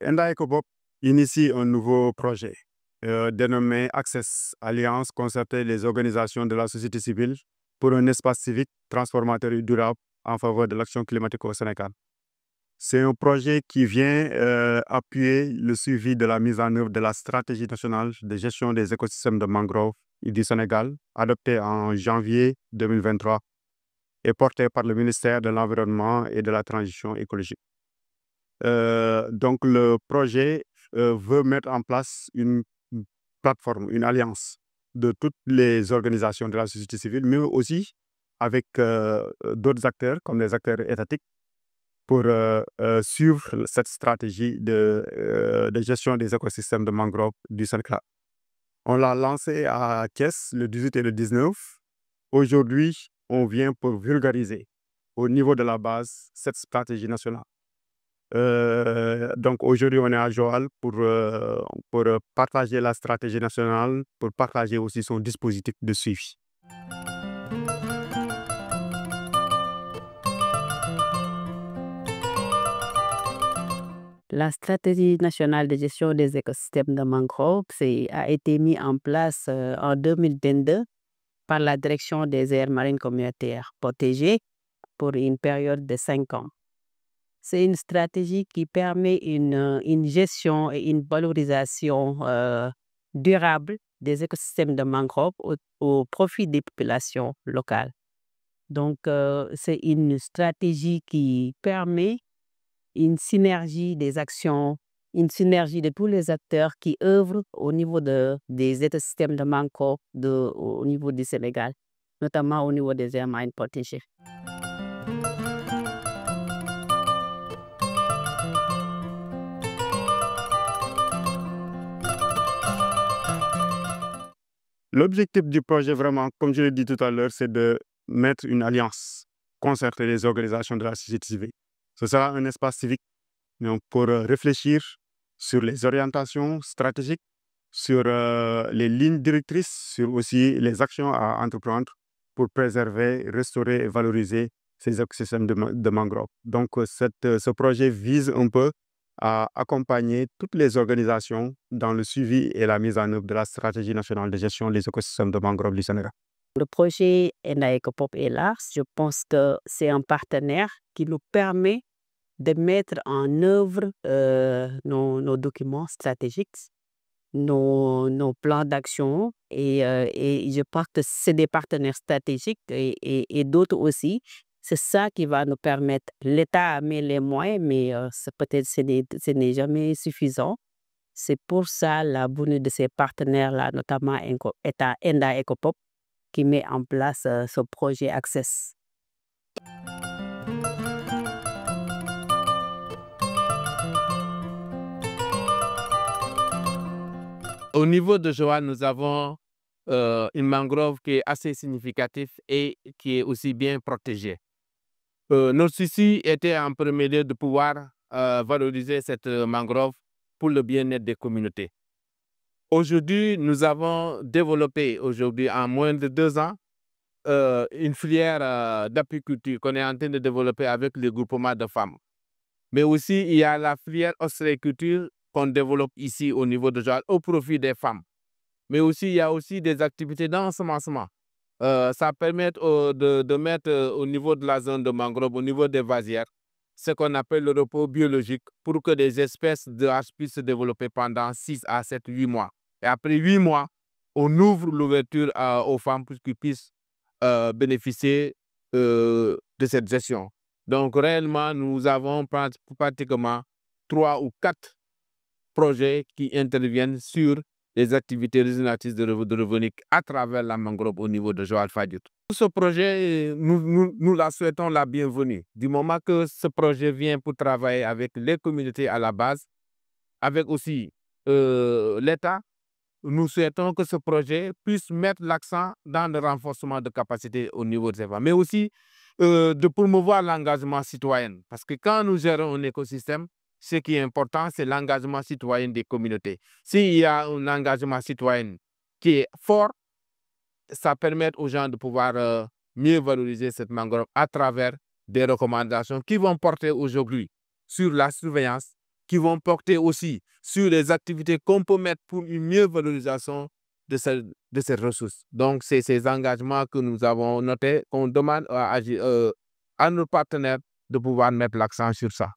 Enda Ecopop initie un nouveau projet dénommé Access Alliance, concerter les organisations de la société civile pour un espace civique transformateur et durable en faveur de l'action climatique au Sénégal. C'est un projet qui vient appuyer le suivi de la mise en œuvre de la stratégie nationale de gestion des écosystèmes de mangrove du Sénégal, adoptée en janvier 2023 et portée par le ministère de l'Environnement et de la Transition écologique. Donc, le projet veut mettre en place une plateforme, une alliance de toutes les organisations de la société civile, mais aussi avec d'autres acteurs, comme les acteurs étatiques, pour suivre cette stratégie de gestion des écosystèmes de mangrove du Sénégal. On l'a lancé à Thiès le 18 et le 19. Aujourd'hui, on vient pour vulgariser au niveau de la base cette stratégie nationale. Donc aujourd'hui, on est à Joal pour partager la stratégie nationale, pour partager aussi son dispositif de suivi. La stratégie nationale de gestion des écosystèmes de mangrove a été mise en place en 2022 par la direction des aires marines communautaires protégées pour une période de 5 ans. C'est une stratégie qui permet une gestion et une valorisation durable des écosystèmes de mangrove au profit des populations locales. Donc, c'est une stratégie qui permet une synergie des actions, une synergie de tous les acteurs qui œuvrent au niveau des écosystèmes de mangrove au niveau du Sénégal, notamment au niveau des aires marines protégées. L'objectif du projet, vraiment, comme je l'ai dit tout à l'heure, c'est de mettre une alliance, concerter les organisations de la société civile. Ce sera un espace civique pour réfléchir sur les orientations stratégiques, sur les lignes directrices, sur aussi les actions à entreprendre pour préserver, restaurer et valoriser ces écosystèmes de mangrove. Donc, ce projet vise un peu à accompagner toutes les organisations dans le suivi et la mise en œuvre de la stratégie nationale de gestion des écosystèmes de mangrove du Sénégal. Le projet Enda Ecopop est là. Je pense que c'est un partenaire qui nous permet de mettre en œuvre nos documents stratégiques, nos plans d'action et je pense que c'est des partenaires stratégiques et d'autres aussi. C'est ça qui va nous permettre, l'État met les moyens, mais peut-être ce n'est jamais suffisant. C'est pour ça la venue de ces partenaires-là, notamment Enda Ecopop, qui met en place ce projet Access. Au niveau de Joal, nous avons une mangrove qui est assez significative et qui est aussi bien protégée. Notre souci était en premier lieu de pouvoir valoriser cette mangrove pour le bien-être des communautés. Aujourd'hui, nous avons développé, en moins de 2 ans, une filière d'apiculture qu'on est en train de développer avec le groupement de femmes. Mais aussi, il y a la filière ostréiculture qu'on développe ici au niveau de Joal au profit des femmes. Mais aussi, il y a aussi des activités d'ensemencement. Ça permet de mettre au niveau de la zone de mangrove, au niveau des vasières, ce qu'on appelle le repos biologique pour que des espèces de haches puissent se développer pendant 6 à 7, 8 mois. Et après 8 mois, on ouvre l'ouverture aux femmes pour qu'ils puissent bénéficier de cette gestion. Donc réellement, nous avons pratiquement 3 ou 4 projets qui interviennent sur les activités rémunératrices de revenus à travers la mangrove au niveau de Joal Fadiouth. Ce projet, nous la souhaitons la bienvenue. Du moment que ce projet vient pour travailler avec les communautés à la base, avec aussi l'État, nous souhaitons que ce projet puisse mettre l'accent dans le renforcement de capacités au niveau des femmes, mais aussi de promouvoir l'engagement citoyen. Parce que quand nous gérons un écosystème, ce qui est important, c'est l'engagement citoyen des communautés. S'il y a un engagement citoyen qui est fort, ça permet aux gens de pouvoir mieux valoriser cette mangrove à travers des recommandations qui vont porter aujourd'hui sur la surveillance, qui vont porter aussi sur les activités qu'on peut mettre pour une meilleure valorisation de ces ressources. Donc, c'est ces engagements que nous avons notés, qu'on demande à nos partenaires de pouvoir mettre l'accent sur ça.